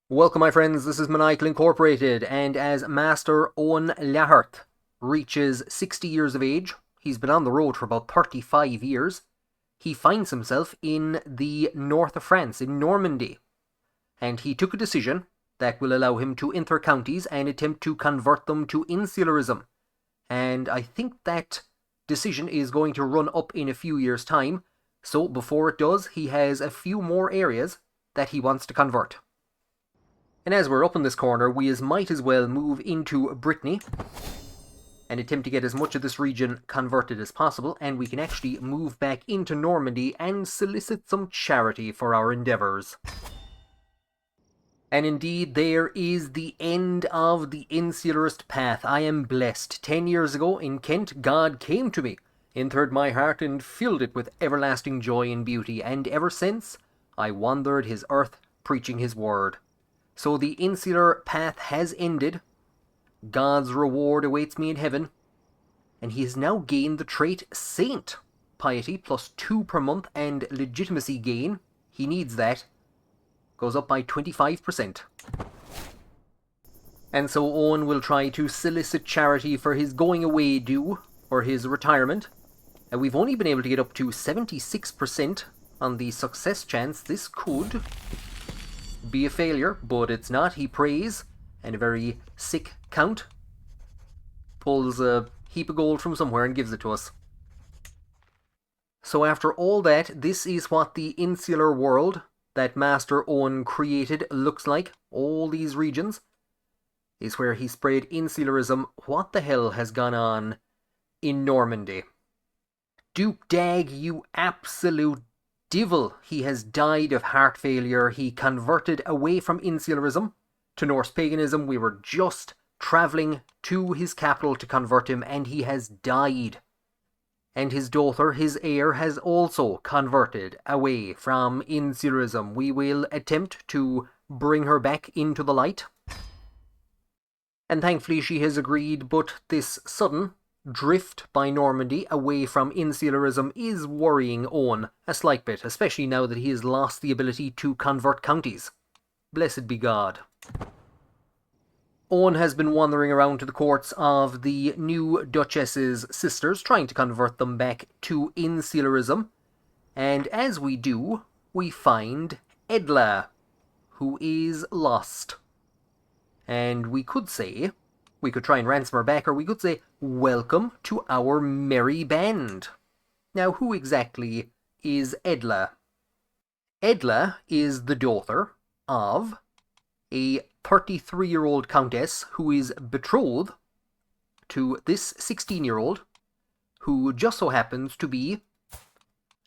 Welcome, my friends, this is Maniacal Incorporated, and as Master Eoin Latheirt reaches 60 years of age, he's been on the road for about 35 years, he finds himself in the north of France, in Normandy, and he took a decision that will allow him to enter counties and attempt to convert them to insularism. And I think that decision is going to run up in a few years' time, so before it does, he has a few more areas that he wants to convert. And as we're up in this corner, we might as well move into Brittany and attempt to get as much of this region converted as possible, and we can actually move back into Normandy and solicit some charity for our endeavours. And indeed, there is the end of the insularist path. I am blessed. 10 years ago in Kent, God came to me, entered my heart, and filled it with everlasting joy and beauty, and ever since, I wandered his earth, preaching his word. So the insular path has ended. God's reward awaits me in heaven. And he has now gained the trait Saint. Piety plus 2 per month and legitimacy gain. He needs that. Goes up by 25%. And so Eoin will try to solicit charity for his going away due, or his retirement. And we've only been able to get up to 76% on the success chance. This could be a failure, but it's not. He prays, and a very sick count pulls a heap of gold from somewhere and gives it to us. So after all that, this is what the insular world that Master Eoin created looks like. All these regions is where he spread insularism. What the hell has gone on in Normandy? Duke Dag, you absolute devil, he has died of heart failure. He converted away from insularism to Norse paganism. We were just travelling to his capital to convert him, and he has died. And his daughter, his heir, has also converted away from insularism. We will attempt to bring her back into the light. And thankfully she has agreed, but this sudden drift by Normandy away from insularism is worrying Eoin a slight bit, especially now that he has lost the ability to convert counties. Blessed be God. Eoin has been wandering around to the courts of the new Duchess's sisters, trying to convert them back to insularism, and as we do, we find Edla, who is lost. And we could try and ransom her back, or we could say, welcome to our merry band. Now, who exactly is Edla? Edla is the daughter of a 33-year-old countess who is betrothed to this 16-year-old, who just so happens to be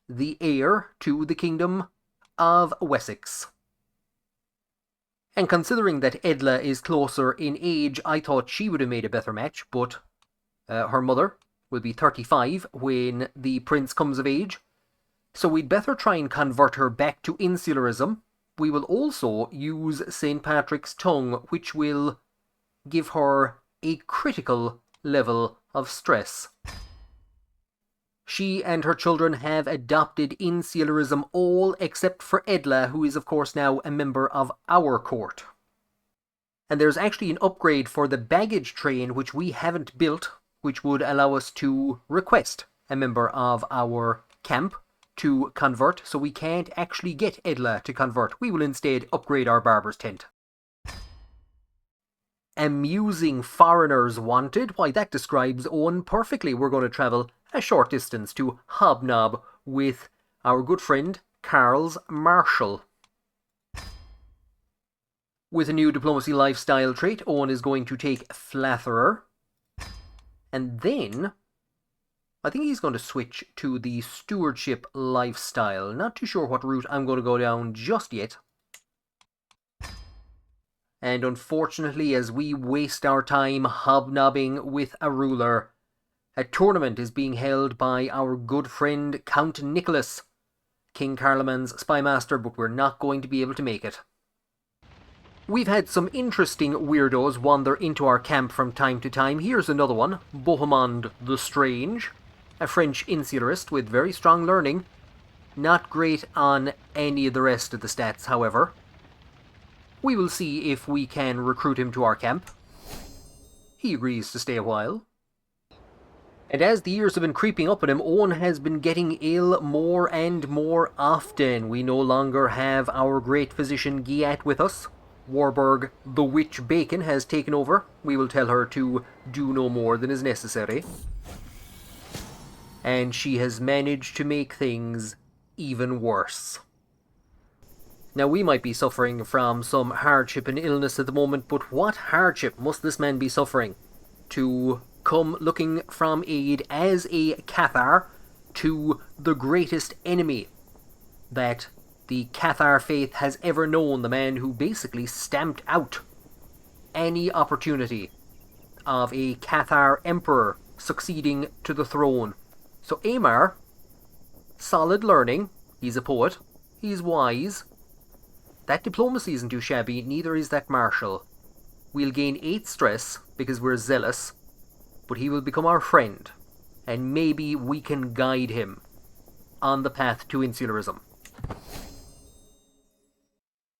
the heir to the kingdom of Wessex. And considering that Edla is closer in age, I thought she would have made a better match, but her mother will be 35 when the prince comes of age, so we'd better try and convert her back to insularism. We will also use St. Patrick's tongue, which will give her a critical level of stress. She and her children have adopted insularism, all except for Edla, who is of course now a member of our court. And there's actually an upgrade for the baggage train which we haven't built, which would allow us to request a member of our camp to convert, so we can't actually get Edla to convert. We will instead upgrade our barber's tent. Amusing foreigners wanted. Why, that describes Eoin perfectly. We're going to travel a short distance to hobnob with our good friend Carl's Marshal. With a new diplomacy lifestyle trait, Eoin is going to take Flatterer, and then I think he's going to switch to the stewardship lifestyle. Not too sure what route I'm going to go down just yet. And unfortunately, as we waste our time hobnobbing with a ruler, a tournament is being held by our good friend Count Nicholas, King Carloman's spymaster, but we're not going to be able to make it. We've had some interesting weirdos wander into our camp from time to time. Here's another one, Bohemond the Strange, a French insularist with very strong learning. Not great on any of the rest of the stats, however. We will see if we can recruit him to our camp. He agrees to stay a while. And as the years have been creeping up on him, Owen has been getting ill more and more often. We no longer have our great physician Giat with us. Warburg, the Witch Bacon, has taken over. We will tell her to do no more than is necessary. And she has managed to make things even worse. Now, we might be suffering from some hardship and illness at the moment, but what hardship must this man be suffering to come looking from aid as a Cathar to the greatest enemy that the Cathar faith has ever known, the man who basically stamped out any opportunity of a Cathar emperor succeeding to the throne. So Aemar, solid learning, he's a poet, he's wise. That diplomacy isn't too shabby, neither is that martial. We'll gain 8 stress because we're zealous, but he will become our friend, and maybe we can guide him on the path to insularism.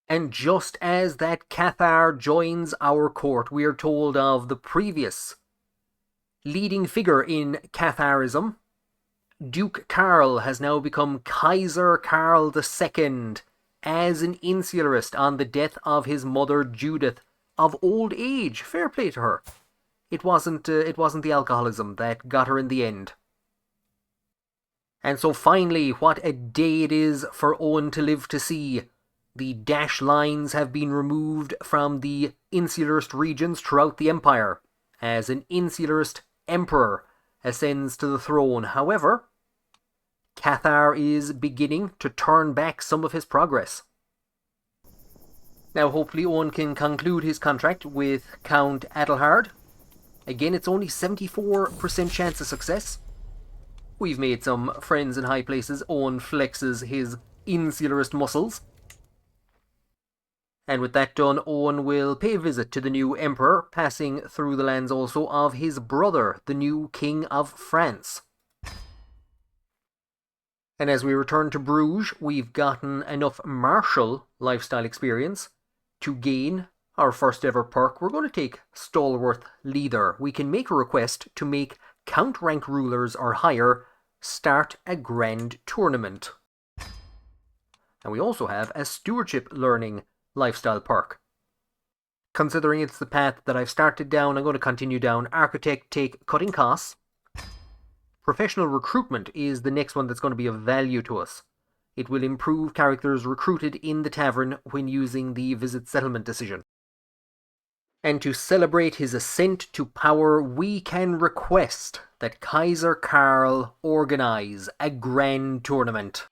And just as that Cathar joins our court, we are told of the previous leading figure in Catharism. Duke Karl has now become Kaiser Karl II as an insularist on the death of his mother Judith of old age. Fair play to her. It wasn't the alcoholism that got her in the end. And so finally, what a day it is for Owen to live to see. The dash lines have been removed from the insularist regions throughout the empire, as an insularist emperor ascends to the throne. However, Cathar is beginning to turn back some of his progress. Now hopefully Owen can conclude his contract with Count Adelhard. Again, it's only 74% chance of success. We've made some friends in high places. Owen flexes his insularist muscles. And with that done, Owen will pay a visit to the new emperor, passing through the lands also of his brother, the new King of France. And as we return to Bruges, we've gotten enough martial lifestyle experience to gain our first ever perk. We're going to take Stalwart Leader. We can make a request to make Count rank rulers or higher start a grand tournament. And we also have a Stewardship Learning lifestyle perk. Considering it's the path that I've started down, I'm going to continue down. Architect, take Cutting Costs. Professional Recruitment is the next one that's going to be of value to us. It will improve characters recruited in the tavern when using the Visit Settlement decision. And to celebrate his ascent to power, we can request that Kaiser Karl organise a grand tournament.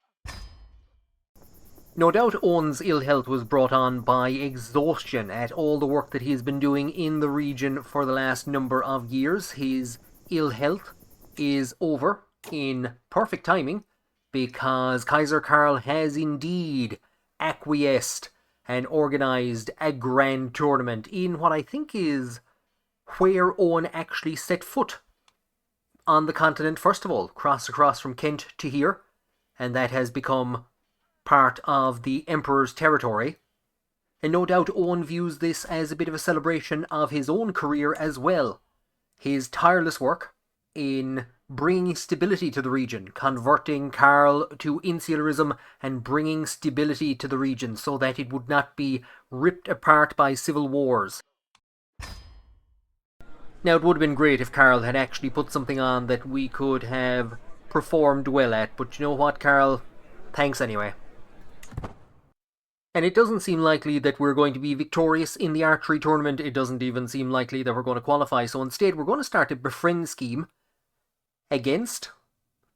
No doubt Owen's ill health was brought on by exhaustion at all the work that he has been doing in the region for the last number of years. His ill health is over in perfect timing because Kaiser Karl has indeed acquiesced and organised a grand tournament in what I think is where Owen actually set foot on the continent first of all, across from Kent to here, and that has become part of the Emperor's territory. And no doubt Owen views this as a bit of a celebration of his own career as well. His tireless work in bringing stability to the region, converting Karl to insularism and bringing stability to the region so that it would not be ripped apart by civil wars. Now, it would have been great if Karl had actually put something on that we could have performed well at, but you know what, Karl? Thanks anyway. And it doesn't seem likely that we're going to be victorious in the archery tournament. It doesn't even seem likely that we're going to qualify. So instead, we're going to start a befriend scheme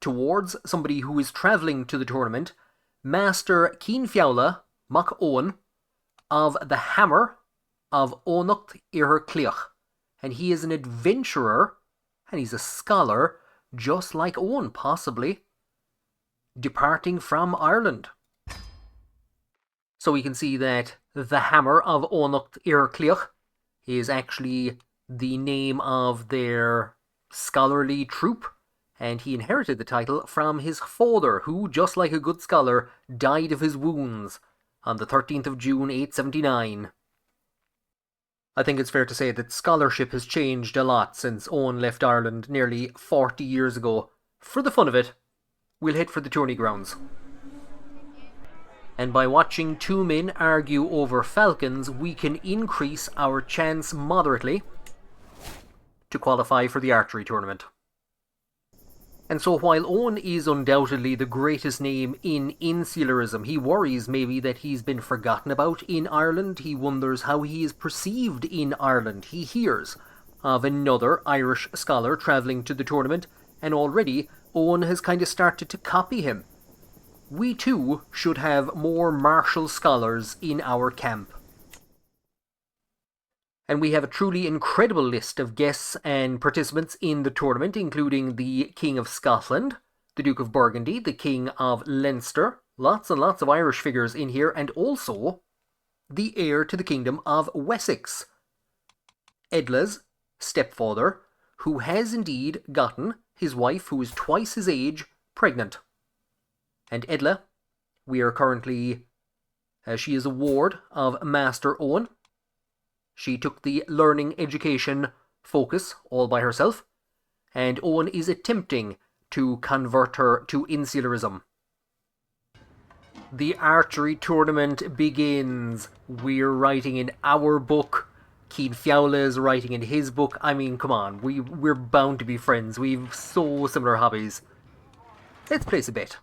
towards somebody who is travelling to the tournament, Master Cínfeawla Mac Owen of the Hammer of Onocht I'r Clioch. And he is an adventurer, and he's a scholar, just like Owen, possibly, departing from Ireland. So we can see that the Hammer of Onocht I'r Clioch is actually the name of their scholarly troop, and he inherited the title from his father, who, just like a good scholar, died of his wounds on the 13th of June 879. I think it's fair to say that scholarship has changed a lot since Eoin left Ireland nearly 40 years ago. For the fun of it, we'll head for the tourney grounds. And by watching two men argue over falcons, we can increase our chance moderately to qualify for the archery tournament. And so while Eoin is undoubtedly the greatest name in insularism, he worries maybe that he's been forgotten about in Ireland. He wonders how he is perceived in Ireland. He hears of another Irish scholar travelling to the tournament, and already Eoin has kind of started to copy him. We too should have more martial scholars in our camp. And we have a truly incredible list of guests and participants in the tournament, including the King of Scotland, the Duke of Burgundy, the King of Leinster, lots and lots of Irish figures in here, and also the heir to the Kingdom of Wessex, Edla's stepfather, who has indeed gotten his wife, who is twice his age, pregnant. And Edla, we are currently, she is a ward of Master Eoin. She took the learning education focus all by herself, and Eoin is attempting to convert her to insularism. The archery tournament begins. We're writing in our book. Cian Fiowla is writing in his book. I mean, come on, we're bound to be friends. We've so similar hobbies. Let's place a bet.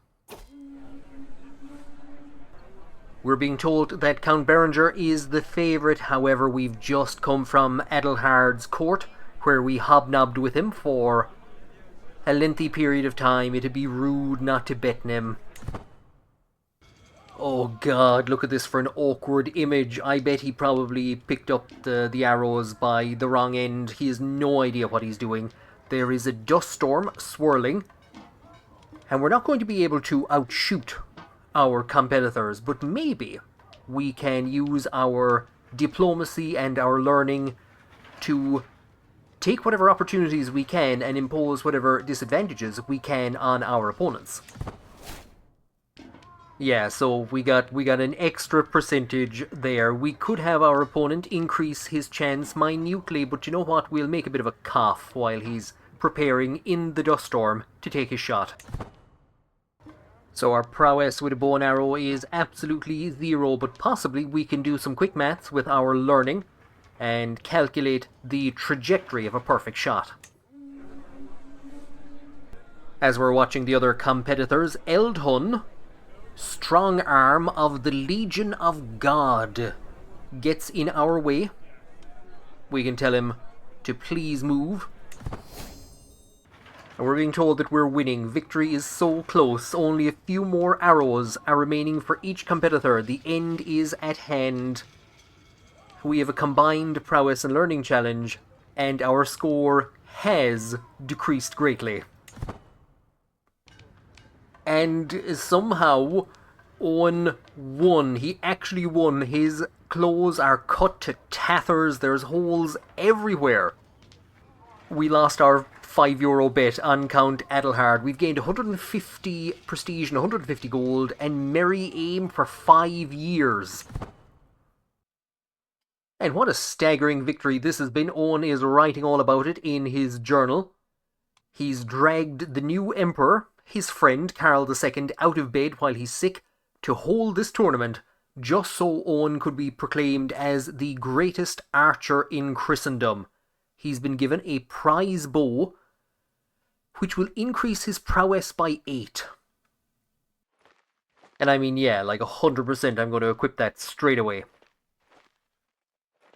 We're being told that Count Berenger is the favourite. However, we've just come from Adelhard's court, where we hobnobbed with him for a lengthy period of time. It'd be rude not to bet him. Oh god, look at this for an awkward image. I bet he probably picked up the arrows by the wrong end. He has no idea what he's doing. There is a dust storm swirling, and we're not going to be able to outshoot our competitors, but maybe we can use our diplomacy and our learning to take whatever opportunities we can and impose whatever disadvantages we can on our opponents. Yeah, so we got an extra percentage there. We could have our opponent increase his chance minutely, but you know what? We'll make a bit of a cough while he's preparing in the dust storm to take his shot. So our prowess with a bow and arrow is absolutely 0, but possibly we can do some quick maths with our learning and calculate the trajectory of a perfect shot. As we're watching the other competitors, Eldhun, strong arm of the Legion of God, gets in our way. We can tell him to please move. And we're being told that we're winning. Victory is so close. Only a few more arrows are remaining for each competitor. The end is at hand. We have a combined prowess and learning challenge, and our score has decreased greatly. And somehow Eoin won. He actually won. His clothes are cut to tatters. There's holes everywhere. We lost our €5 bet on Count Adelhard. We've gained 150 prestige and 150 gold, and merry aim for 5 years. And what a staggering victory this has been. Eoin is writing all about it in his journal. He's dragged the new emperor, his friend Karl II, out of bed while he's sick to hold this tournament, just so Eoin could be proclaimed as the greatest archer in Christendom. He's been given a prize bow, which will increase his prowess by 8. And I mean, yeah, like 100% I'm going to equip that straight away.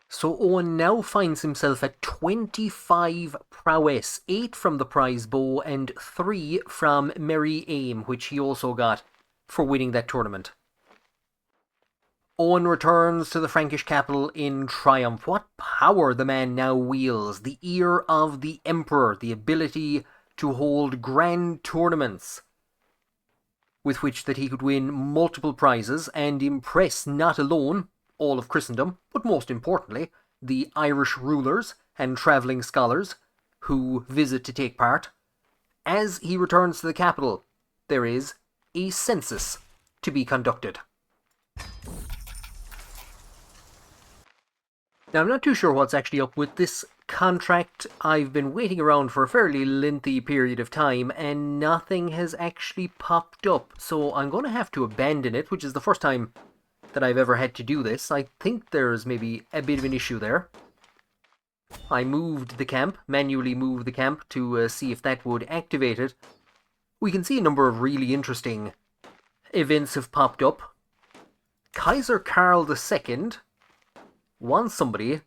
So Eoin now finds himself at 25 prowess, 8 from the prize bow and 3 from merry aim, which he also got for winning that tournament. Eoin returns to the Frankish capital in triumph. What power the man now wields. The ear of the emperor, the ability to hold grand tournaments with which that he could win multiple prizes and impress not alone all of Christendom, but most importantly, the Irish rulers and travelling scholars who visit to take part. As he returns to the capital, there is a census to be conducted. Now, I'm not too sure what's actually up with this contract. I've been waiting around for a fairly lengthy period of time, and nothing has actually popped up. So I'm going to have to abandon it, which is the first time that I've ever had to do this. I think there's maybe a bit of an issue there. I moved the camp, manually moved the camp to see if that would activate it. We can see a number of really interesting events have popped up. Kaiser Karl II wants somebody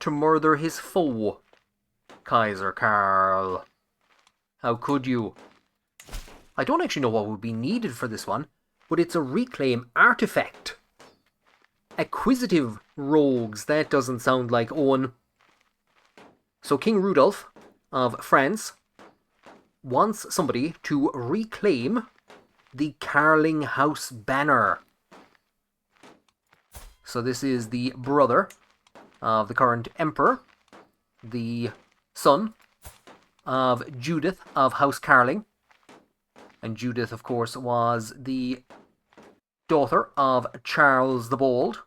to murder his foe. Kaiser Karl. How could you? I don't actually know what would be needed for this one, but it's a reclaim artifact. Acquisitive rogues. That doesn't sound like Owen. So King Rudolph of France wants somebody to reclaim the Carling House banner. So this is the brother of the current emperor, the son of Judith of House Carling. And Judith, of course, was the daughter of Charles the Bold,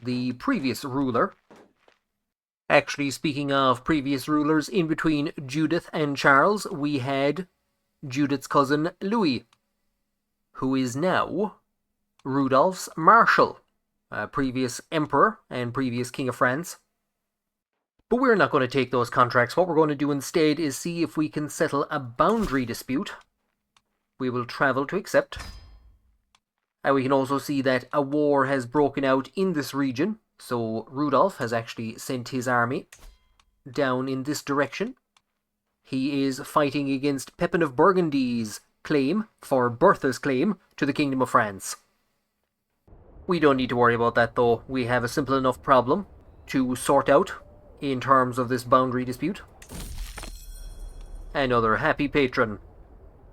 the previous ruler. Actually, speaking of previous rulers, in between Judith and Charles, we had Judith's cousin Louis, who is now Rudolph's Marshal, previous emperor and previous king of France. But we're not going to take those contracts. What we're going to do instead is see if we can settle a boundary dispute. We will travel to accept. And we can also see that a war has broken out in this region. So Rudolph has actually sent his army down in this direction. He is fighting against Pepin of Burgundy's claim, for Bertha's claim, to the Kingdom of France. We don't need to worry about that though. We have a simple enough problem to sort out in terms of this boundary dispute. Another happy patron.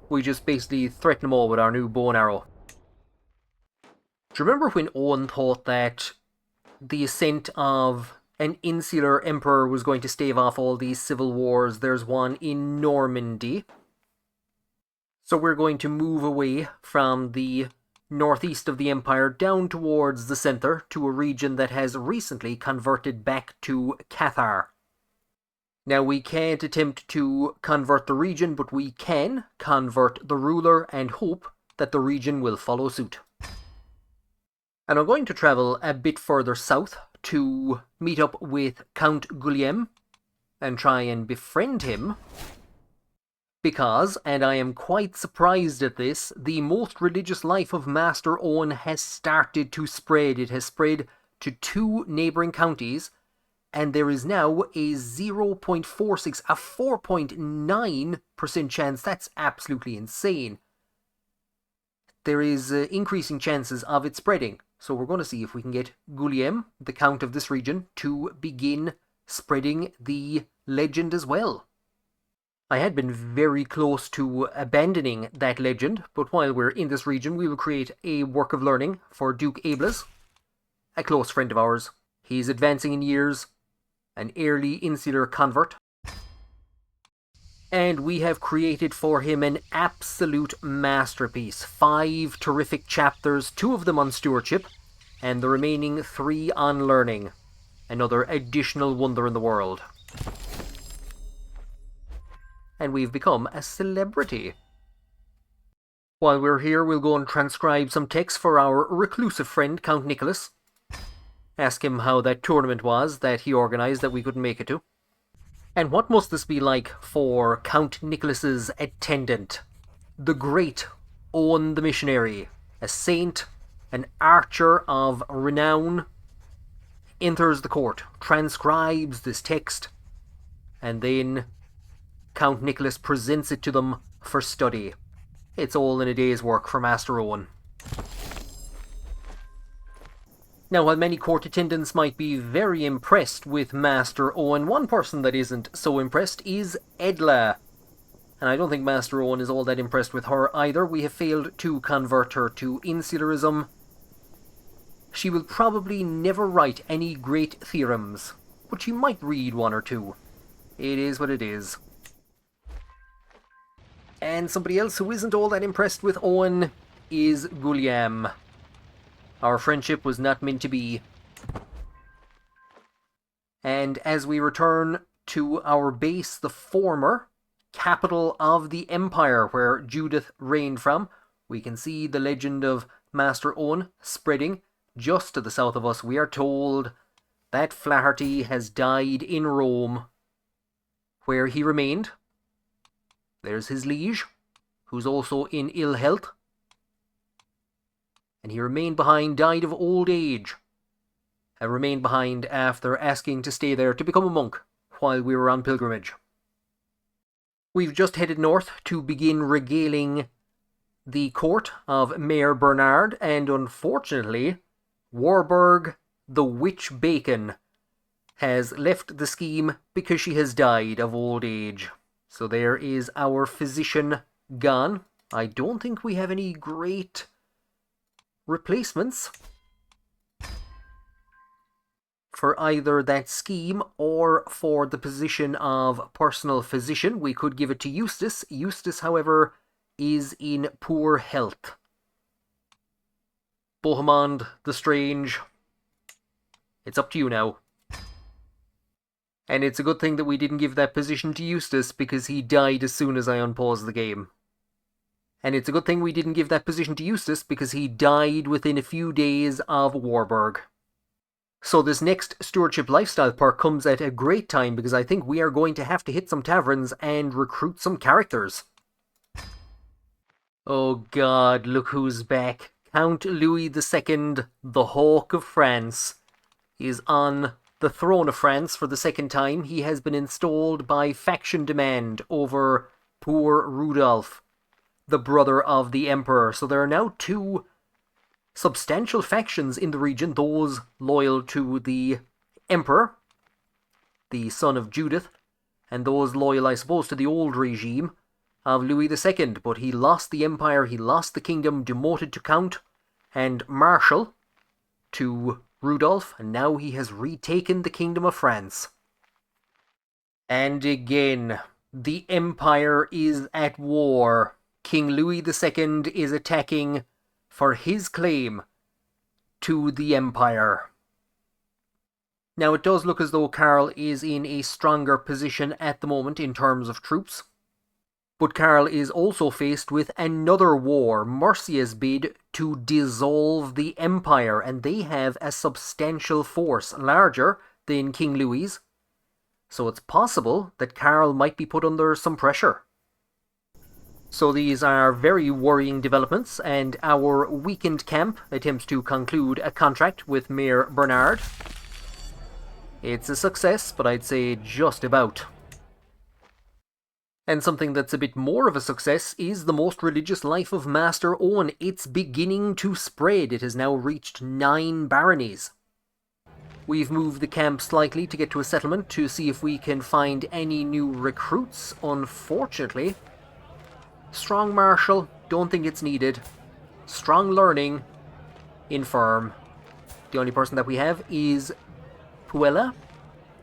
We just basically threaten them all with our new bow and arrow. Do you remember when Owen thought that the ascent of an insular emperor was going to stave off all these civil wars? There's one in Normandy. So we're going to move away from the northeast of the empire down towards the centre to a region that has recently converted back to Cathar. Now we can't attempt to convert the region, but we can convert the ruler and hope that the region will follow suit. And I'm going to travel a bit further south to meet up with Count Guillaume and try and befriend him. Because, and I am quite surprised at this, the most religious life of Master Owen has started to spread. It has spread to 2 neighbouring counties, and there is now a 0.46, a 4.9% chance. That's absolutely insane. There is increasing chances of it spreading. So we're going to see if we can get Guillaume, the count of this region, to begin spreading the legend as well. I had been very close to abandoning that legend, but while we're in this region, we will create a work of learning for Duke Ablas, a close friend of ours. He's advancing in years, an early insular convert, and we have created for him an absolute masterpiece. 5 terrific chapters, 2 of them on stewardship, and the remaining 3 on learning. Another additional wonder in the world. And we've become a celebrity. While we're here, we'll go and transcribe some text for our reclusive friend, Count Nicholas. Ask him how that tournament was that he organised that we couldn't make it to. And what must this be like for Count Nicholas's attendant, the great Owen the Missionary, a saint, an archer of renown, enters the court, transcribes this text, and then Count Nicholas presents it to them for study. It's all in a day's work for Master Owen. Now, while many court attendants might be very impressed with Master Owen, one person that isn't so impressed is Edla. And I don't think Master Owen is all that impressed with her either. We have failed to convert her to insularism. She will probably never write any great theorems, but she might read 1 or 2. It is what it is. And somebody else who isn't all that impressed with Owen is Guillaume. Our friendship was not meant to be. And as we return to our base, the former capital of the empire where Judith reigned from, we can see the legend of Master Eoin spreading just to the south of us. We are told that Flaherty has died in Rome, where he remained. There's his liege, who's also in ill health. And he remained behind, died of old age, and remained behind after asking to stay there to become a monk while we were on pilgrimage. We've just headed north to begin regaling the court of Mayor Bernard, and unfortunately, Warburg the Witch Bacon has left the scheme because she has died of old age. So there is our physician gone. I don't think we have any great replacements for either that scheme or for the position of personal physician. We could give it to Eustace. Eustace, however, is in poor health. Bohemond the Strange, it's up to you now. And it's a good thing that we didn't give that position to Eustace, because he died as soon as I unpaused the game. And it's a good thing we didn't give that position to Eustace, because he died within a few days of Warburg. So this next stewardship lifestyle perk comes at a great time, because I think we are going to have to hit some taverns and recruit some characters. Oh god, look who's back. Count Louis II, the Hawk of France, is on the throne of France for the second time. He has been installed by faction demand over poor Rudolph, the brother of the Emperor. So there are now two substantial factions in the region, those loyal to the Emperor, the son of Judith, and those loyal, I suppose, to the old regime of Louis II. But he lost the empire, he lost the kingdom, demoted to Count and Marshal to Rudolph, and now he has retaken the kingdom of France. And again, the empire is at war. King Louis II is attacking for his claim to the empire. Now it does look as though Karl is in a stronger position at the moment in terms of troops. But Karl is also faced with another war, Mercia's bid to dissolve the empire, and they have a substantial force, larger than King Louis. So it's possible that Karl might be put under some pressure. So these are very worrying developments, and our weakened camp attempts to conclude a contract with Mayor Bernard. It's a success, but I'd say just about. And something that's a bit more of a success is the most religious life of Master Eoin. It's beginning to spread. It has now reached 9 baronies. We've moved the camp slightly to get to a settlement to see if we can find any new recruits. Unfortunately, strong martial, don't think it's needed. Strong learning, infirm. The only person that we have is Puella.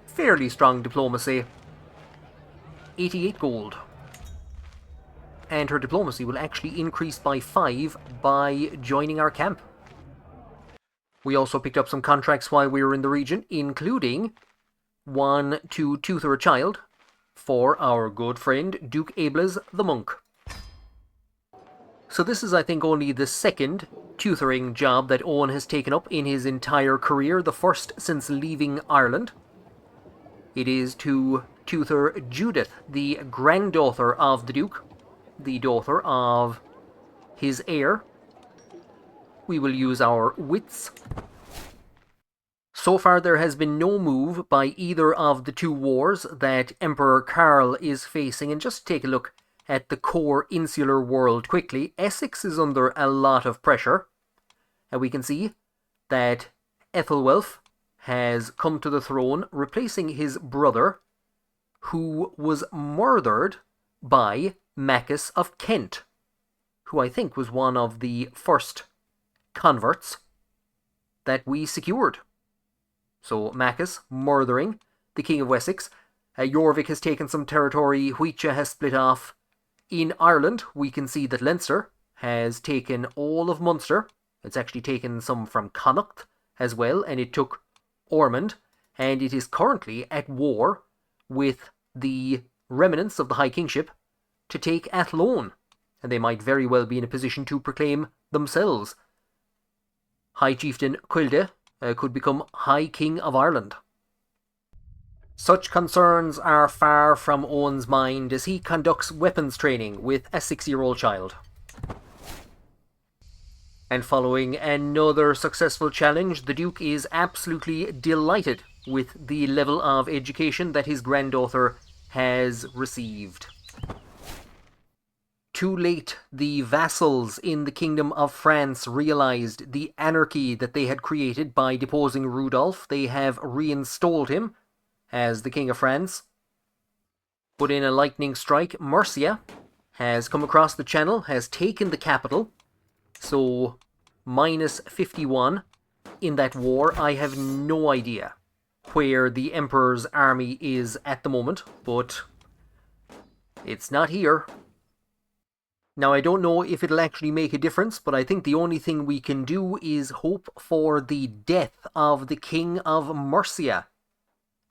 Fairly strong diplomacy. 88 gold. And her diplomacy will actually increase by 5 by joining our camp. We also picked up some contracts while we were in the region, including one to tutor a child for our good friend Duke Ablas the Monk. So this is, I think, only the second tutoring job that Eoin has taken up in his entire career, the first since leaving Ireland. It is to tutor Judith, the granddaughter of the Duke, the daughter of his heir. We will use our wits. So far there has been no move by either of the two wars that Emperor Karl is facing, and just take a look at the core insular world quickly. Essex is under a lot of pressure, and we can see that Ethelwulf has come to the throne, replacing his brother, who was murdered by Maccus of Kent, who I think was one of the first converts that we secured. So Maccus murdering the King of Wessex. Jorvik has taken some territory, Huicha has split off. In Ireland, we can see that Leinster has taken all of Munster. It's actually taken some from Connacht as well, and it took Ormond. and it is currently at war with the remnants of the High Kingship to take Athlone, and they might very well be in a position to proclaim themselves. High Chieftain Cuilde could become High King of Ireland. Such concerns are far from Owen's mind as he conducts weapons training with a 6-year-old child. And following another successful challenge, the Duke is absolutely delighted with the level of education that his granddaughter has received. Too late, the vassals in the Kingdom of France realized the anarchy that they had created by deposing Rudolph. They have reinstalled him as the King of France. But in a lightning strike, Mercia has come across the channel, has taken the capital. So, minus 51 in that war. I have no idea where the Emperor's army is at the moment, but it's not here. Now, I don't know if it'll actually make a difference, but I think the only thing we can do is hope for the death of the King of Mercia.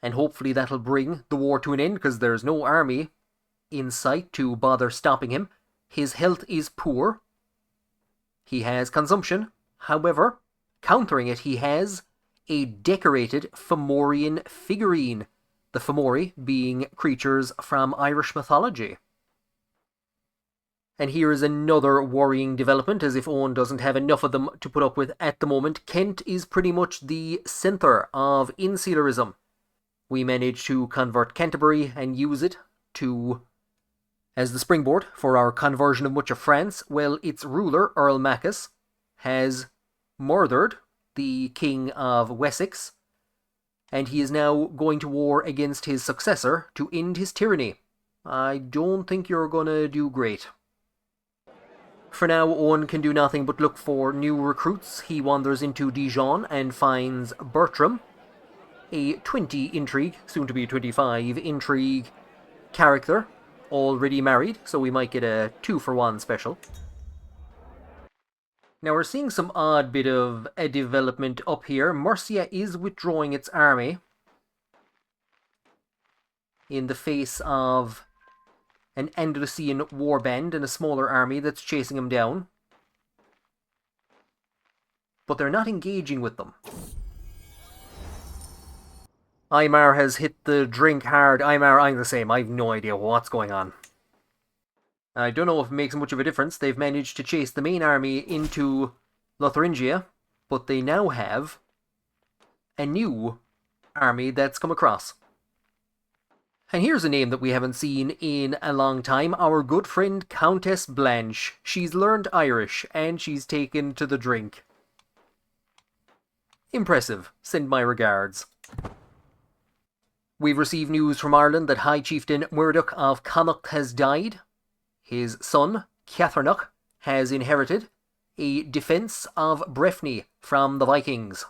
And hopefully that'll bring the war to an end, because there's no army in sight to bother stopping him. His health is poor. He has consumption. However, countering it, he has a decorated Fomorian figurine. The Fomori being creatures from Irish mythology. And here is another worrying development, as if Owen doesn't have enough of them to put up with at the moment. Kent is pretty much the centre of insularism. We managed to convert Canterbury and use it as the springboard for our conversion of much of France. Well, its ruler, Earl Mackes, has murdered the King of Wessex, and he is now going to war against his successor to end his tyranny. I don't think you're gonna do great. For now, Owen can do nothing but look for new recruits. He wanders into Dijon and finds Bertram, a 20 intrigue, soon to be 25 intrigue character, already married, so we might get a 2-for-1 special. Now we're seeing some odd bit of a development up here. Mercia is withdrawing its army in the face of an Andalusian warband and a smaller army that's chasing them down. But they're not engaging with them. Aymar has hit the drink hard. Aymar, I'm the same. I have no idea what's going on. I don't know if it makes much of a difference. They've managed to chase the main army into Lotharingia, but they now have a new army that's come across. And here's a name that we haven't seen in a long time. Our good friend Countess Blanche. She's learned Irish, and she's taken to the drink. Impressive. Send my regards. We've received news from Ireland that High Chieftain Murdoch of Connacht has died. His son, Cathernoch, has inherited a defence of Breffni from the Vikings.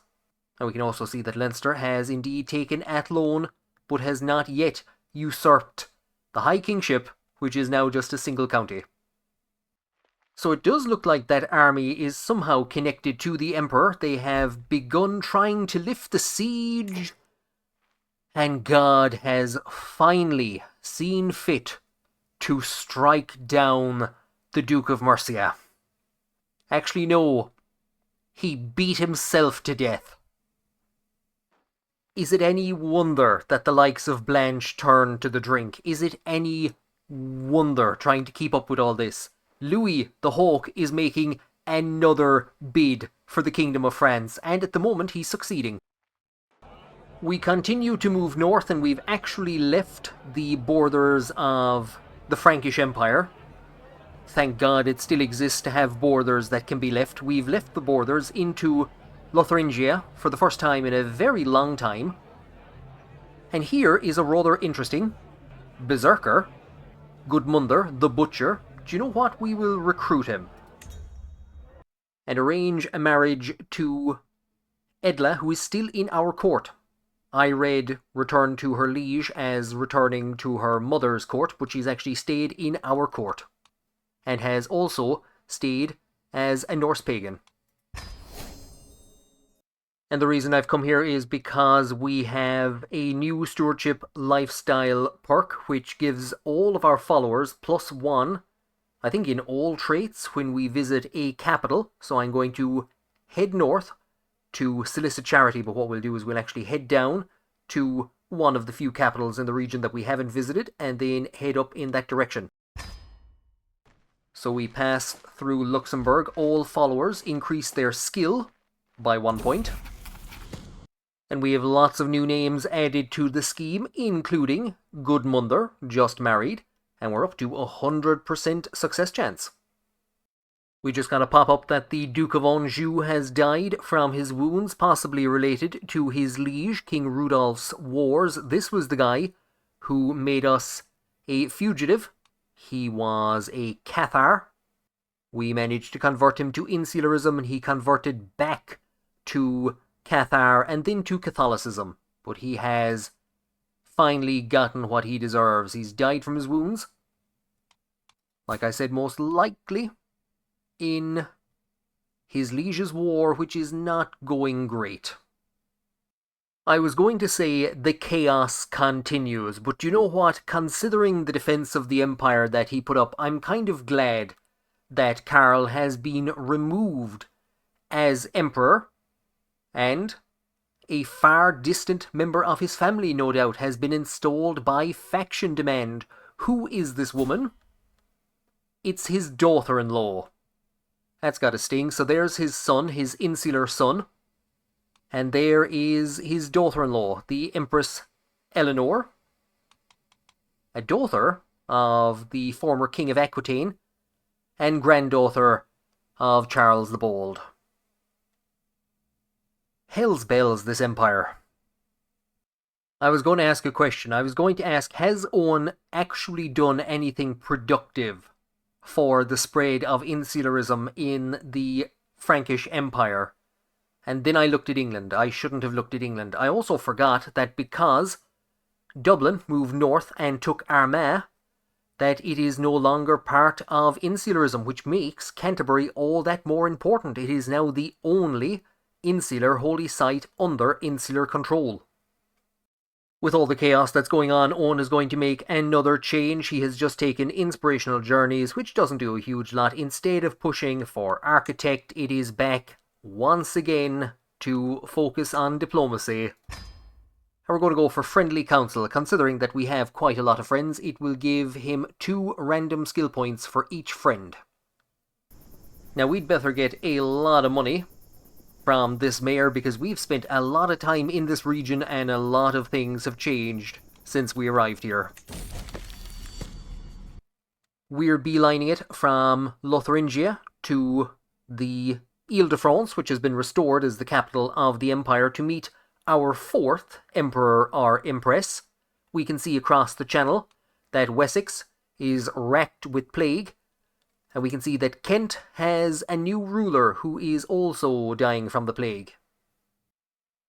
And we can also see that Leinster has indeed taken Athlone, but has not yet usurped the High Kingship, which is now just a single county. So it does look like that army is somehow connected to the Emperor. They have begun trying to lift the siege, and God has finally seen fit to strike down the Duke of Mercia. Actually, no. He beat himself to death. Is it any wonder that the likes of Blanche turned to the drink? Is it any wonder trying to keep up with all this? Louis the Hawk is making another bid for the Kingdom of France, and at the moment he's succeeding. We continue to move north, and we've actually left the borders of the Frankish Empire. Thank God it still exists to have borders that can be left. We've left the borders into Lotharingia for the first time in a very long time. And here is a rather interesting berserker, Gudmundur the Butcher. Do you know what? We will recruit him and arrange a marriage to Edla, who is still in our court. I read return to her liege as returning to her mother's court, but she's actually stayed in our court and has also stayed as a Norse pagan. And the reason I've come here is because we have a new stewardship lifestyle perk, which gives all of our followers +1, I think in all traits, when we visit a capital. So I'm going to head north to solicit charity, but what we'll do is we'll actually head down to one of the few capitals in the region that we haven't visited, and then head up in that direction. So we pass through Luxembourg. All followers increase their skill by 1 point. And we have lots of new names added to the scheme, including Gudmundur, just married, and we're up to 100% success chance. We just got a pop-up that the Duke of Anjou has died from his wounds, possibly related to his liege, King Rudolph's wars. This was the guy who made us a fugitive. He was a Cathar. We managed to convert him to Insularism, and he converted back to Cathar and then to Catholicism. But he has finally gotten what he deserves. He's died from his wounds. Like I said, most likely in his liege's war, which is not going great. I was going to say the chaos continues, but you know what? Considering the defense of the empire that he put up, I'm kind of glad that Karl has been removed as emperor, and a far distant member of his family, no doubt, has been installed by faction demand. Who is this woman? It's his daughter-in-law. That's got a sting. So there's his son, his insular son. And there is his daughter-in-law, the Empress Eleanor, a daughter of the former King of Aquitaine, and granddaughter of Charles the Bold. Hell's bells, this empire. I was going to ask a question. I was going to ask, has Eoin actually done anything productive for the spread of insularism in the Frankish Empire? And then I looked at England. I shouldn't have looked at England. I also forgot that because Dublin moved north and took Armagh, that it is no longer part of insularism, which makes Canterbury all that more important. It is now the only insular holy site under insular control. With all the chaos that's going on, Eoin is going to make another change. He has just taken inspirational journeys, which doesn't do a huge lot. Instead of pushing for architect, it is back once again to focus on diplomacy. And we're going to go for friendly counsel. Considering that we have quite a lot of friends, it will give him 2 random skill points for each friend. Now we'd better get a lot of money from this mayor, because we've spent a lot of time in this region and a lot of things have changed since we arrived here. We're beelining it from Lotharingia to the Ile-de-France, which has been restored as the capital of the empire, to meet our 4th emperor or empress. We can see across the channel that Wessex is racked with plague, and we can see that Kent has a new ruler who is also dying from the plague.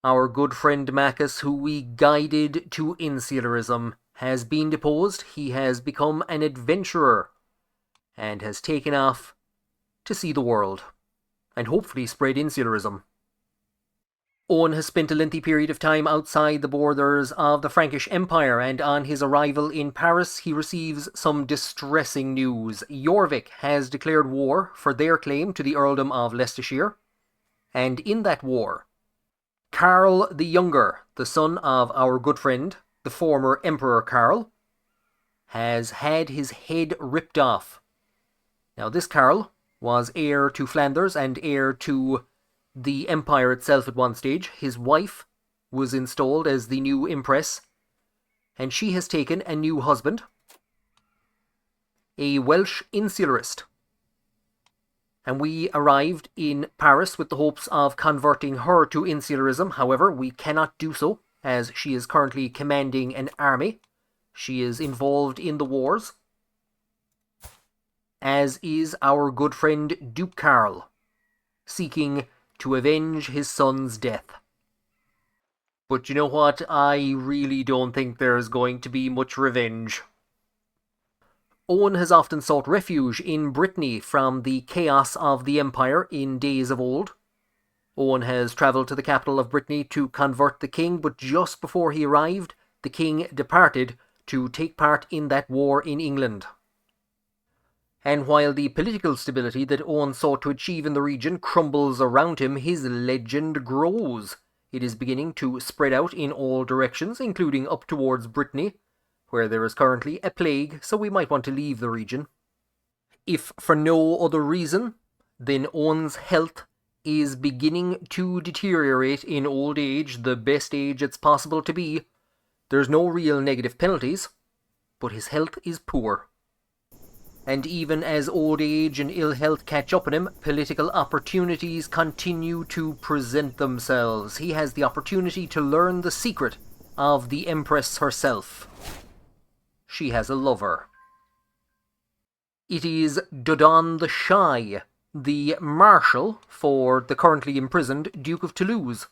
Our good friend Maccus, who we guided to insularism, has been deposed. He has become an adventurer and has taken off to see the world and hopefully spread insularism. Eoin has spent a lengthy period of time outside the borders of the Frankish Empire, and on his arrival in Paris he receives some distressing news. Jorvik has declared war for their claim to the earldom of Leicestershire, and in that war, Karl the Younger, the son of our good friend, the former Emperor Karl, has had his head ripped off. Now this Karl was heir to Flanders and heir to the empire itself at one stage. His wife was installed as the new empress, and she has taken a new husband, a Welsh insularist. And we arrived in Paris with the hopes of converting her to insularism. However, we cannot do so, as she is currently commanding an army. She is involved in the wars, as is our good friend Duke Karl, seeking to avenge his son's death. But you know what? I really don't think there's going to be much revenge. Eoin has often sought refuge in Brittany from the chaos of the Empire in days of old. Owen has travelled to the capital of Brittany to convert the king, but just before he arrived, the king departed to take part in that war in England. And while the political stability that Owen sought to achieve in the region crumbles around him, his legend grows. It is beginning to spread out in all directions, including up towards Brittany, where there is currently a plague, so we might want to leave the region. If for no other reason, then Owen's health is beginning to deteriorate in old age, the best age it's possible to be. There's no real negative penalties, but his health is poor. And even as old age and ill health catch up on him, political opportunities continue to present themselves. He has the opportunity to learn the secret of the Empress herself. She has a lover. It is Dodon the Shy, the Marshal for the currently imprisoned Duke of Toulouse.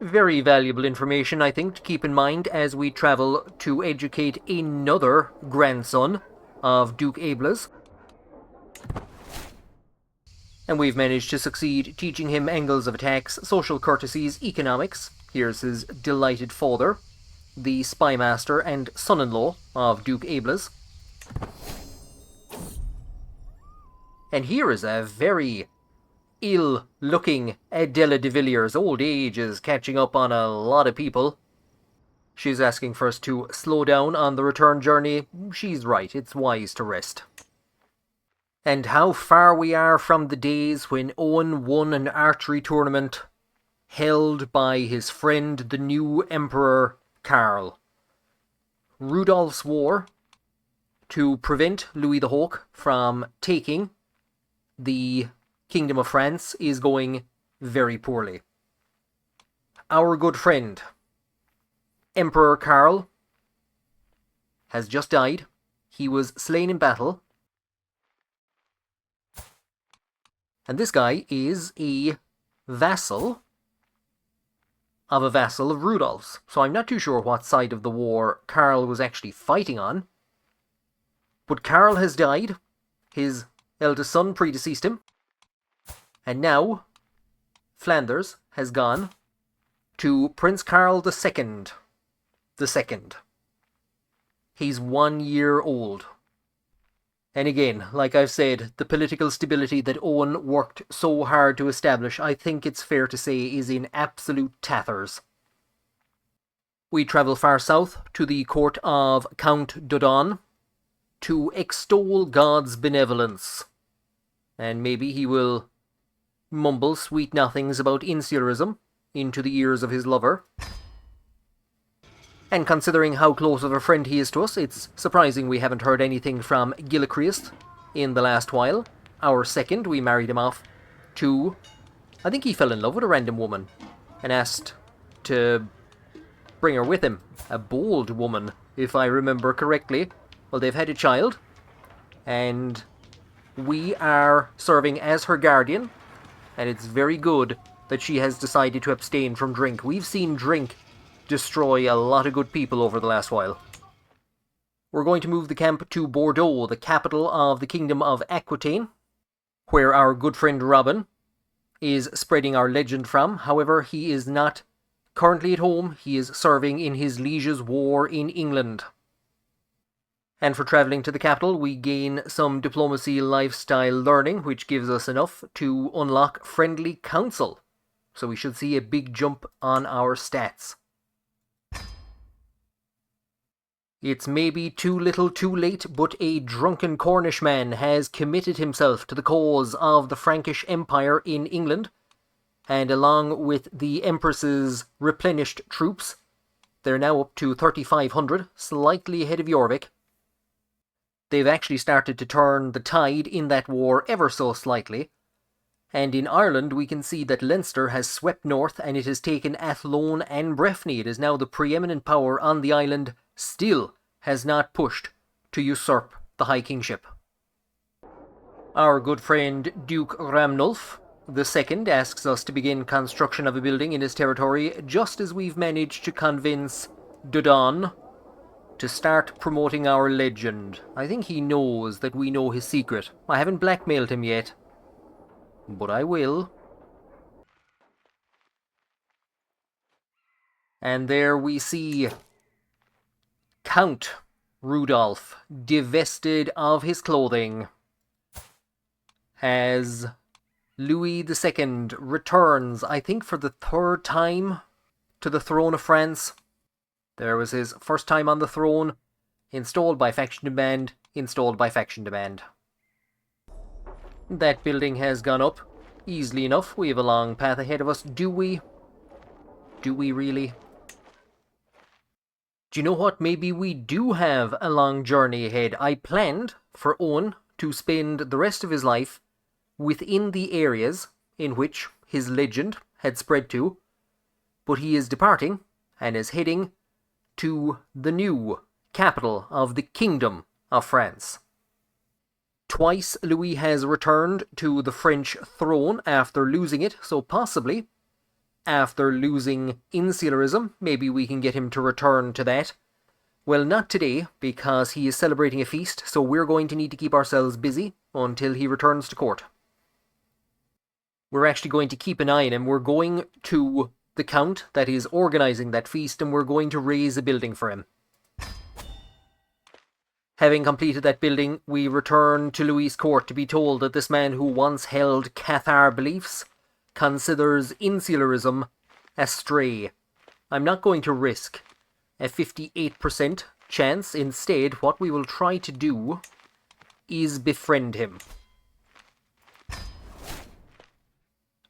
Very valuable information, I think, to keep in mind as we travel to educate another grandson of Duke Ablas. And we've managed to succeed teaching him angles of attacks, social courtesies, economics. Here's his delighted father, the spymaster and son-in-law of Duke Ablas. And here is a very ill-looking Adela de Villiers. Old age is catching up on a lot of people. She's asking for us to slow down on the return journey. She's right, it's wise to rest. And how far we are from the days when Owen won an archery tournament held by his friend, the new Emperor Karl. Rudolph's War, to prevent Louis the Hawk from taking the Kingdom of France, is going very poorly. Our good friend, Emperor Karl, has just died. He was slain in battle. And this guy is a vassal of Rudolph's. So I'm not too sure what side of the war Karl was actually fighting on. But Karl has died. His eldest son predeceased him. And now Flanders has gone to Prince Karl II. He's 1 year old. And again, like I've said, the political stability that Owen worked so hard to establish, I think it's fair to say, is in absolute tatters. We travel far south to the court of Count Dodon to extol God's benevolence. And maybe he will mumble sweet nothings about insularism into the ears of his lover. And considering how close of a friend he is to us, it's surprising we haven't heard anything from Gilachrist in the last while. Our second, we married him off to... I think he fell in love with a random woman and asked to bring her with him. A bold woman, if I remember correctly. Well, they've had a child, and we are serving as her guardian, and it's very good that she has decided to abstain from drink. We've seen drink destroy a lot of good people over the last while. We're going to move the camp to Bordeaux, the capital of the Kingdom of Aquitaine, where our good friend Robin is spreading our legend from. However, he is not currently at home. He is serving in his liege's war in England. And for travelling to the capital, we gain some diplomacy lifestyle learning, which gives us enough to unlock friendly counsel. So we should see a big jump on our stats. It's maybe too little too late, but a drunken Cornish man has committed himself to the cause of the Frankish Empire in England, and along with the Empress's replenished troops, they're now up to 3,500, slightly ahead of Jorvik. They've actually started to turn the tide in that war ever so slightly, and in Ireland we can see that Leinster has swept north and it has taken Athlone and Breffni. It is now the preeminent power on the island, still has not pushed to usurp the High Kingship. Our good friend Duke Ramnulf II asks us to begin construction of a building in his territory, just as we've managed to convince Dodon to start promoting our legend. I think he knows that we know his secret. I haven't blackmailed him yet, but I will. And there we see Count Rudolph, divested of his clothing, as Louis II returns, I think for the third time, to the throne of France. There was his first time on the throne, installed by faction demand, installed by faction demand. That building has gone up easily enough. We have a long path ahead of us. Do we? Do we really? Do you know what? Maybe we do have a long journey ahead. I planned for Eoin to spend the rest of his life within the areas in which his legend had spread to, but he is departing and is heading to the new capital of the Kingdom of France. Twice Louis has returned to the French throne after losing it, so possibly after losing insularism, maybe we can get him to return to that. Well, not today, because he is celebrating a feast, so we're going to need to keep ourselves busy until he returns to court. We're actually going to keep an eye on him. We're going to the Count that is organising that feast, and we're going to raise a building for him. Having completed that building, we return to Louis' court to be told that this man who once held Cathar beliefs considers insularism a stray. I'm not going to risk a 58% chance. Instead, what we will try to do is befriend him.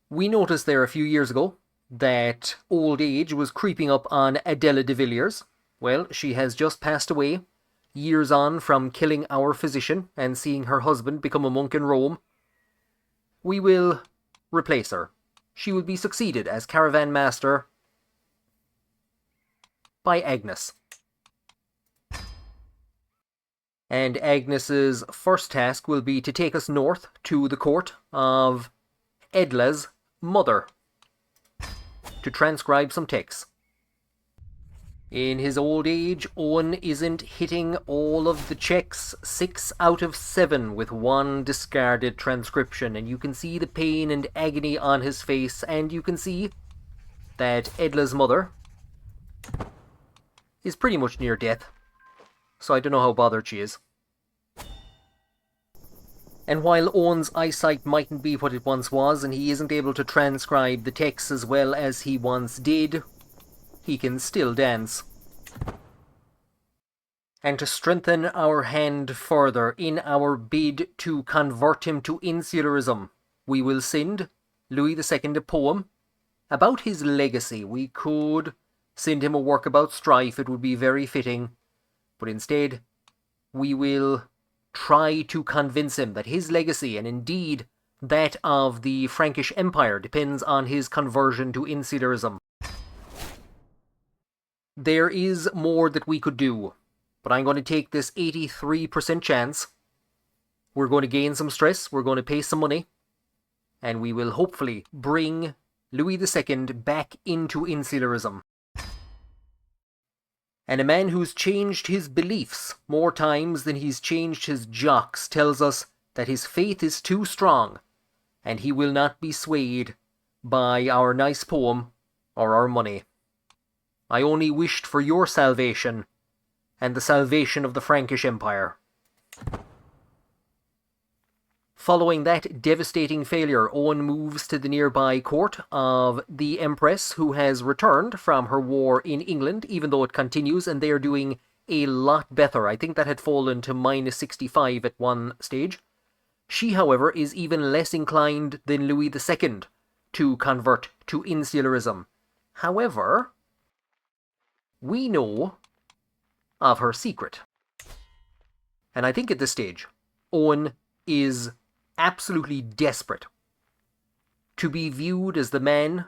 We noticed there a few years ago that old age was creeping up on Adela de Villiers. Well, she has just passed away, years on from killing our physician and seeing her husband become a monk in Rome. We will replace her. She will be succeeded as caravan master by Agnes. And Agnes's first task will be to take us north to the court of Edla's mother to transcribe some texts. In his old age, Eoin isn't hitting all of the checks. 6 out of 7 with 1 discarded transcription. And you can see the pain and agony on his face. And you can see that Edla's mother is pretty much near death. So I don't know how bothered she is. And while Eoin's eyesight mightn't be what it once was, and he isn't able to transcribe the texts as well as he once did, he can still dance. And to strengthen our hand further in our bid to convert him to insularism, we will send Louis II a poem about his legacy. We could send him a work about strife, it would be very fitting, but instead we will try to convince him that his legacy, and indeed that of the Frankish Empire, depends on his conversion to insularism. There is more that we could do, but I'm going to take this 83% chance. We're going to gain some stress, we're going to pay some money, and we will hopefully bring Louis II back into insularism. And a man who's changed his beliefs more times than he's changed his jocks tells us that his faith is too strong, and he will not be swayed by our nice poem or our money. I only wished for your salvation, and the salvation of the Frankish Empire. Following that devastating failure, Eoin moves to the nearby court of the Empress, who has returned from her war in England, even though it continues, and they are doing a lot better. I think that had fallen to minus 65 at one stage. She, however, is even less inclined than Louis II to convert to insularism. However, we know of her secret. And I think at this stage, Eoin is absolutely desperate to be viewed as the man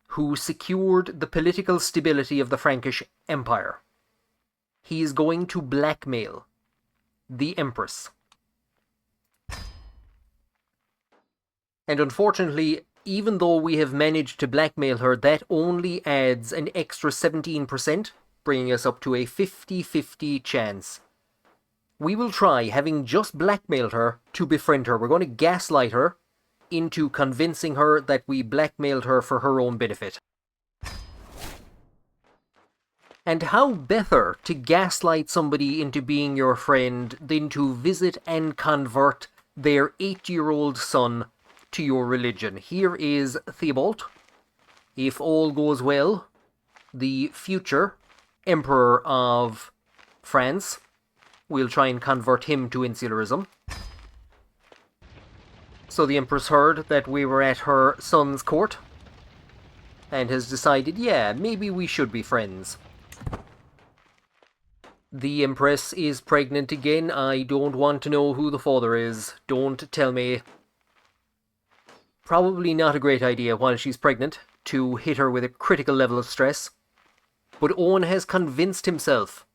who secured the political stability of the Frankish Empire. He is going to blackmail the Empress. And unfortunately, even though we have managed to blackmail her, that only adds an extra 17%, bringing us up to a 50-50 chance. We will try, having just blackmailed her, to befriend her. We're going to gaslight her into convincing her that we blackmailed her for her own benefit. And how better to gaslight somebody into being your friend than to visit and convert their 8-year-old son to your religion. Here is Theobald. If all goes well, the future Emperor of France. We'll try and convert him to insularism. So the Empress heard that we were at her son's court and has decided, yeah, maybe we should be friends. The Empress is pregnant again. I don't want to know who the father is. Don't tell me. Probably not a great idea while she's pregnant to hit her with a critical level of stress. But Owen has convinced himself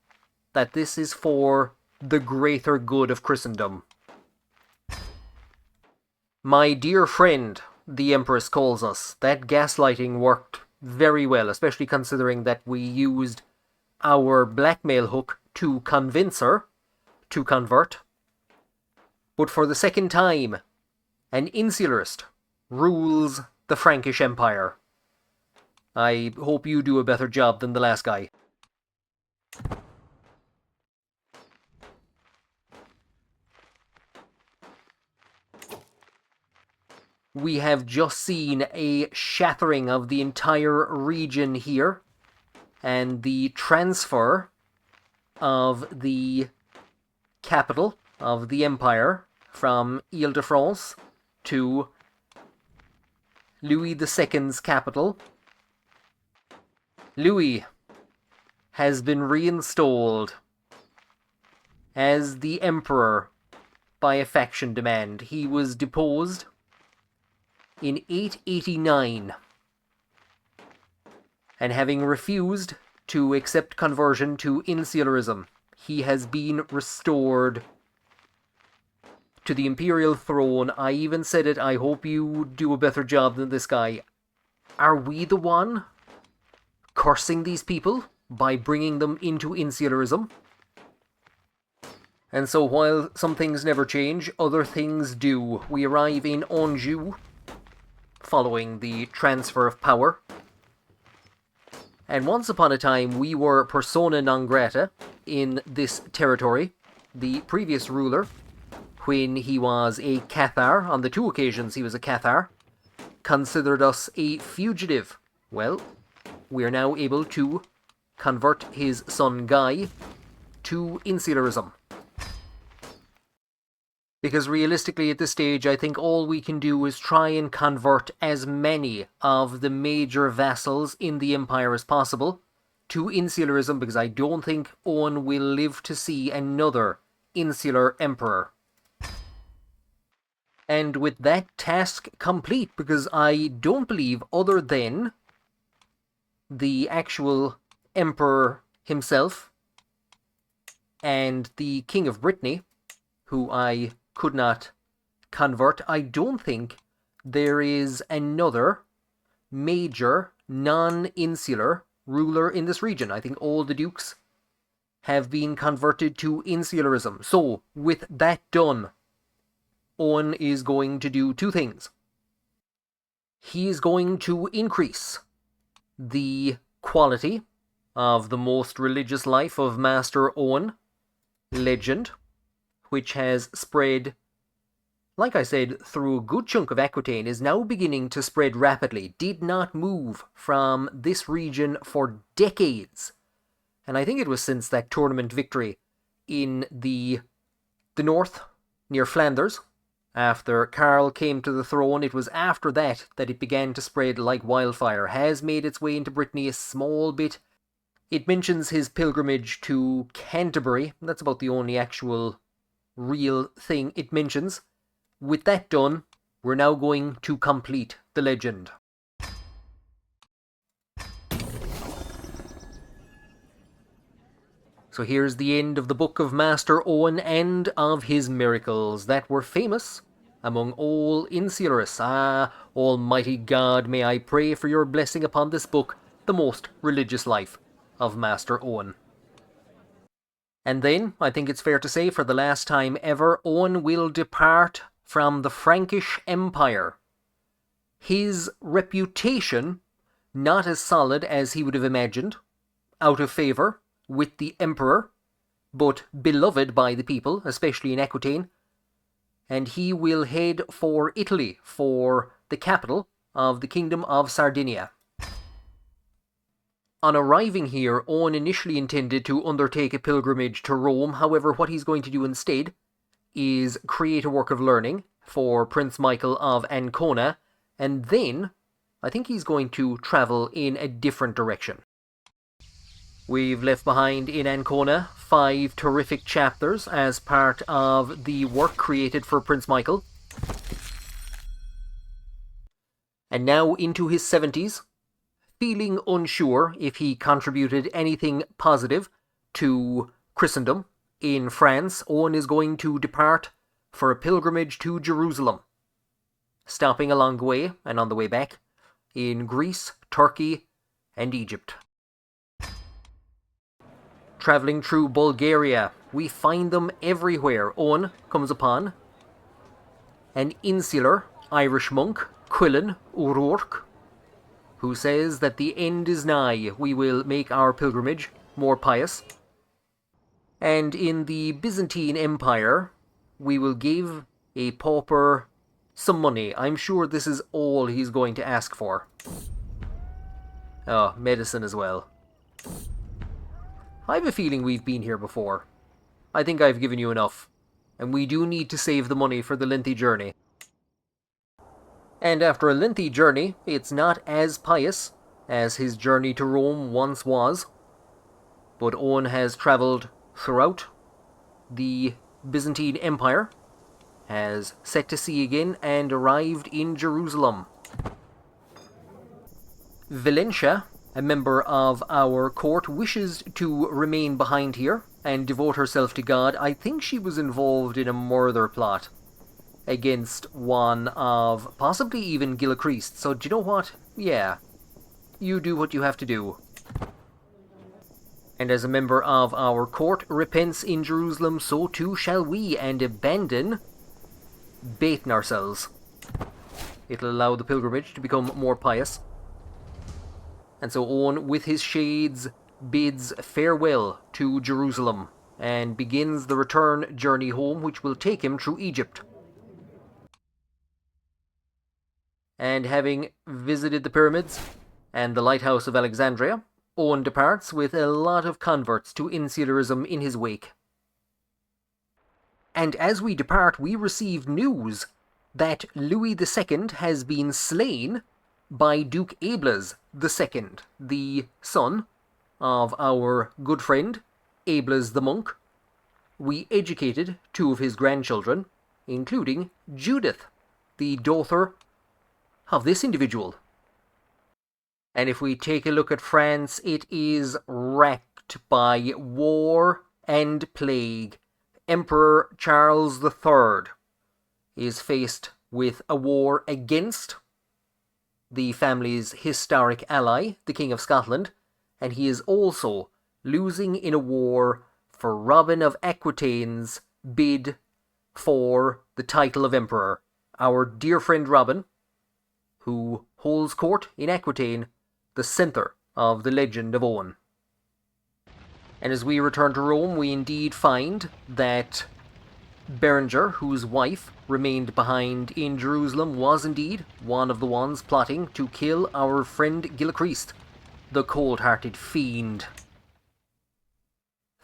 that this is for the greater good of Christendom. My dear friend, the Empress calls us. That gaslighting worked very well, especially considering that we used our blackmail hook to convince her to convert. But for the second time, an insularist rules the Frankish Empire. I hope you do a better job than the last guy. We have just seen a shattering of the entire region here, and the transfer of the capital of the empire from Ile-de-France to Louis II's capital. Louis has been reinstalled as the emperor by a faction demand. He was deposed in 889, and having refused to accept conversion to insularism, he has been restored to the imperial throne. I even said it, I hope you do a better job than this guy. Are we the one cursing these people by bringing them into insularism? And so while some things never change, other things do. We arrive in Anjou, following the transfer of power. And once upon a time, we were persona non grata in this territory. The previous ruler, when he was a Cathar, on the 2 occasions he was a Cathar, considered us a fugitive. Well, we are now able to convert his son Guy to insularism. Because realistically at this stage, I think all we can do is try and convert as many of the major vassals in the empire as possible to insularism, because I don't think Owen will live to see another insular emperor. And with that task complete, because I don't believe other than the actual emperor himself and the King of Brittany, who I could not convert, I don't think there is another major non-insular ruler in this region. I think all the dukes have been converted to insularism. So, with that done, Owen is going to do 2 things. He is going to increase the quality of the most religious life of Master Owen legend, which has spread, like I said, through a good chunk of Aquitaine, is now beginning to spread rapidly. Did not move from this region for decades. And I think it was since that tournament victory in the north, near Flanders. After Karl came to the throne, it was after that that it began to spread like wildfire. Has made its way into Brittany a small bit. It mentions his pilgrimage to Canterbury. That's about the only actual real thing it mentions. With that done, we're now going to complete the legend. So here's the end of the book of Master Owen and of his miracles that were famous among all insularists. Ah, Almighty God, may I pray for your blessing upon this book, the most religious life of Master Owen. And then, I think it's fair to say, for the last time ever, Owen will depart from the Frankish Empire. His reputation, not as solid as he would have imagined. out of favour with the Emperor, but beloved by the people, especially in Aquitaine, and he will head for Italy, for the capital of the Kingdom of Sardinia. On arriving here, Owen initially intended to undertake a pilgrimage to Rome. However, what he's going to do instead is create a work of learning for Prince Michael of Ancona, and then I think he's going to travel in a different direction. We've left behind in Ancona 5 terrific chapters as part of the work created for Prince Michael. And now into his 70s, feeling unsure if he contributed anything positive to Christendom in France, Owen is going to depart for a pilgrimage to Jerusalem, stopping along the way and on the way back in Greece, Turkey, and Egypt. Travelling through Bulgaria, we find them everywhere. Owen comes upon an insular Irish monk, Quillan O'Rourke, who says that the end is nigh, we will make our pilgrimage more pious. And in the Byzantine Empire, we will give a pauper some money. I'm sure this is all he's going to ask for. Oh, medicine as well. I have a feeling we've been here before. I think I've given you enough. And we do need to save the money for the lengthy journey. And after a lengthy journey, it's not as pious as his journey to Rome once was. But Owen has travelled throughout the Byzantine Empire, has set to sea again, and arrived in Jerusalem. Valentia, a member of our court, wishes to remain behind here and devote herself to God. I think she was involved in a murder plot against one of possibly even Gilachrist. So do you know what? Yeah, you do what you have to do. And as a member of our court repents in Jerusalem, so too shall we, and abandon baiting ourselves. It'll allow the pilgrimage to become more pious. And so Owen, with his shades, bids farewell to Jerusalem and begins the return journey home, which will take him through Egypt. And having visited the pyramids and the lighthouse of Alexandria, Owen departs with a lot of converts to insularism in his wake. And as we depart, we receive news that Louis II has been slain by Duke Ablas II, the son of our good friend Ablas the monk. We educated 2 of his grandchildren, including Judith, the daughter of this individual. And if we take a look at France, it is wrecked by war and plague. Emperor Charles III is faced with a war against the family's historic ally, the King of Scotland, and he is also losing in a war for Robin of Aquitaine's bid for the title of Emperor. Our dear friend Robin, who holds court in Aquitaine, the centre of the legend of Owen. And as we return to Rome, we indeed find that Berenger, whose wife remained behind in Jerusalem, was indeed one of the ones plotting to kill our friend Gilachrist, the cold-hearted fiend.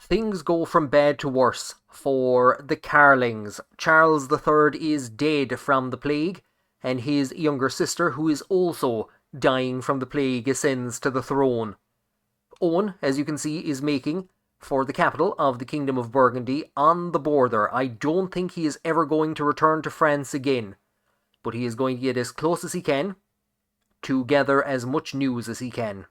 Things go from bad to worse for the Carlings. Charles III is dead from the plague, and his younger sister, who is also dying from the plague, ascends to the throne. Owen, as you can see, is making for the capital of the Kingdom of Burgundy on the border. I don't think he is ever going to return to France again, but he is going to get as close as he can to gather as much news as he can.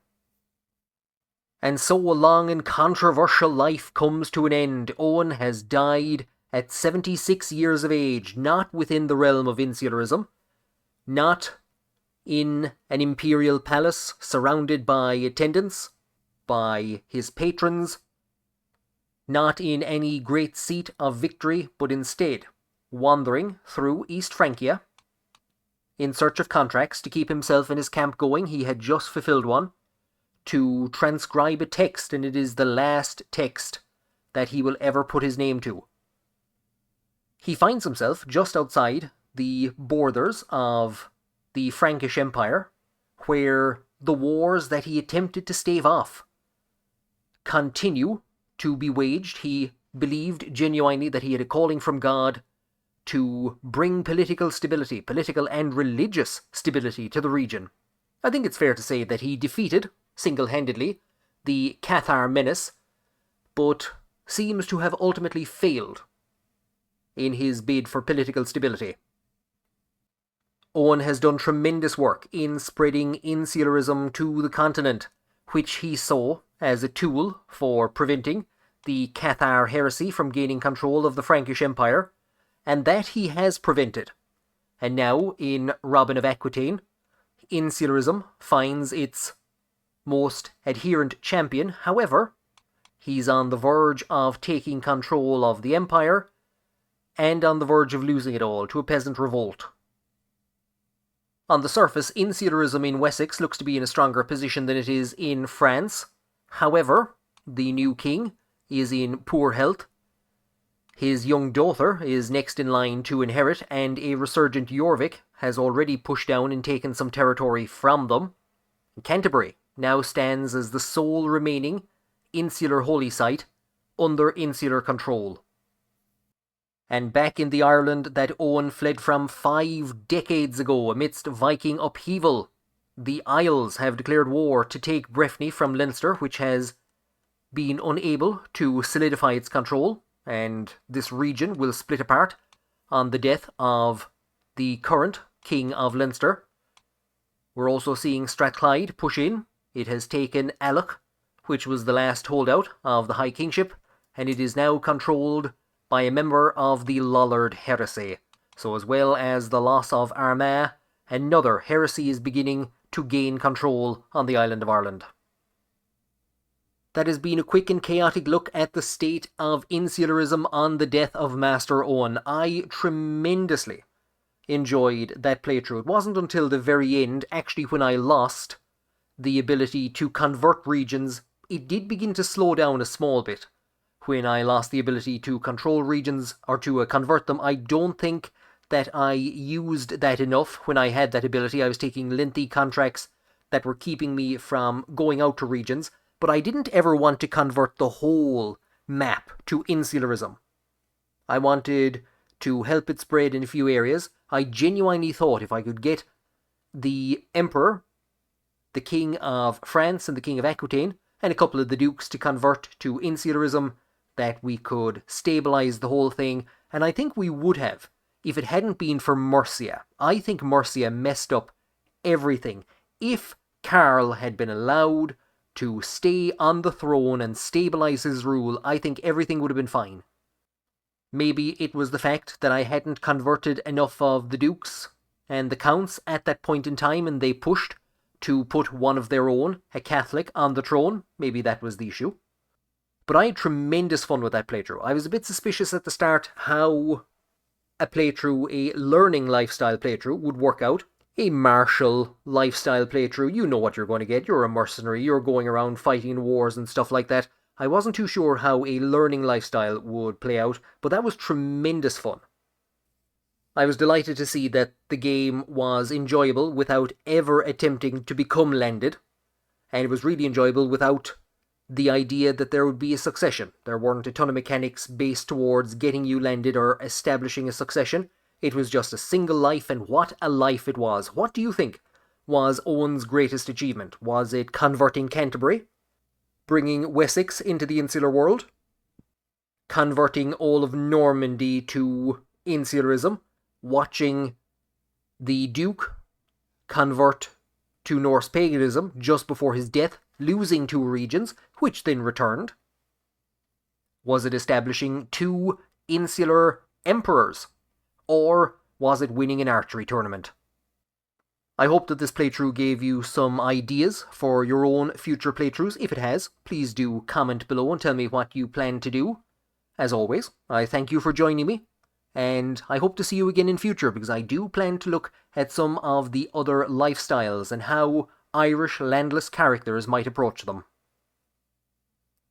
And so a long and controversial life comes to an end. Owen has died at 76 years of age, not within the realm of insularism, not in an imperial palace surrounded by attendants, by his patrons, not in any great seat of victory, but instead wandering through East Francia in search of contracts to keep himself and his camp going. He had just fulfilled one to transcribe a text, and it is the last text that he will ever put his name to. He finds himself just outside the borders of the Frankish Empire, where the wars that he attempted to stave off continue to be waged. He believed genuinely that he had a calling from God to bring political stability, political and religious stability to the region. I think it's fair to say that he defeated, single-handedly, the Cathar menace, but seems to have ultimately failed in his bid for political stability. Eoin has done tremendous work in spreading insularism to the continent, which he saw as a tool for preventing the Cathar heresy from gaining control of the Frankish Empire, and that he has prevented. And now, in Robin of Aquitaine, insularism finds its most adherent champion. However, he's on the verge of taking control of the empire, and on the verge of losing it all to a peasant revolt. On the surface, insularism in Wessex looks to be in a stronger position than it is in France. However, the new king is in poor health. His young daughter is next in line to inherit, and a resurgent Jorvik has already pushed down and taken some territory from them. Canterbury now stands as the sole remaining insular holy site under insular control. And back in the Ireland that Eoin fled from 5 decades ago amidst Viking upheaval, the Isles have declared war to take Breffni from Leinster, which has been unable to solidify its control, and this region will split apart on the death of the current King of Leinster. We're also seeing Strathclyde push in. It has taken Alloch, which was the last holdout of the High Kingship, and it is now controlled by a member of the Lollard heresy. So as well as the loss of Armagh, another heresy is beginning to gain control on the island of Ireland. That has been a quick and chaotic look at the state of insularism on the death of Master Eoin. I tremendously enjoyed that playthrough. It wasn't until the very end, actually when I lost the ability to convert regions, it did begin to slow down a small bit. When I lost the ability to control regions, or to convert them, I don't think that I used that enough when I had that ability. I was taking lengthy contracts that were keeping me from going out to regions, but I didn't ever want to convert the whole map to insularism. I wanted to help it spread in a few areas. I genuinely thought if I could get the Emperor, the King of France and the King of Aquitaine, and a couple of the dukes to convert to insularism, that we could stabilise the whole thing, and I think we would have if it hadn't been for Mercia. I think Mercia messed up everything. If Karl had been allowed to stay on the throne and stabilise his rule, I think everything would have been fine. Maybe it was the fact that I hadn't converted enough of the dukes and the counts at that point in time, and they pushed to put one of their own, a Catholic, on the throne. Maybe that was the issue. But I had tremendous fun with that playthrough. I was a bit suspicious at the start how a playthrough, a learning lifestyle playthrough, would work out. A martial lifestyle playthrough, you know what you're going to get. You're a mercenary, you're going around fighting wars and stuff like that. I wasn't too sure how a learning lifestyle would play out, but that was tremendous fun. I was delighted to see that the game was enjoyable without ever attempting to become landed, and it was really enjoyable without the idea that there would be a succession. There weren't a ton of mechanics based towards getting you landed or establishing a succession. It was just a single life, and what a life it was. What do you think was Eoin's greatest achievement? Was it converting Canterbury? Bringing Wessex into the insular world? Converting all of Normandy to insularism? Watching the Duke convert to Norse paganism just before his death, losing 2 regions, which then returned? Was it establishing 2 insular emperors? Or was it winning an archery tournament? I hope that this playthrough gave you some ideas for your own future playthroughs. If it has, please do comment below and tell me what you plan to do. As always, I thank you for joining me, and I hope to see you again in future, because I do plan to look at some of the other lifestyles and how Irish landless characters might approach them.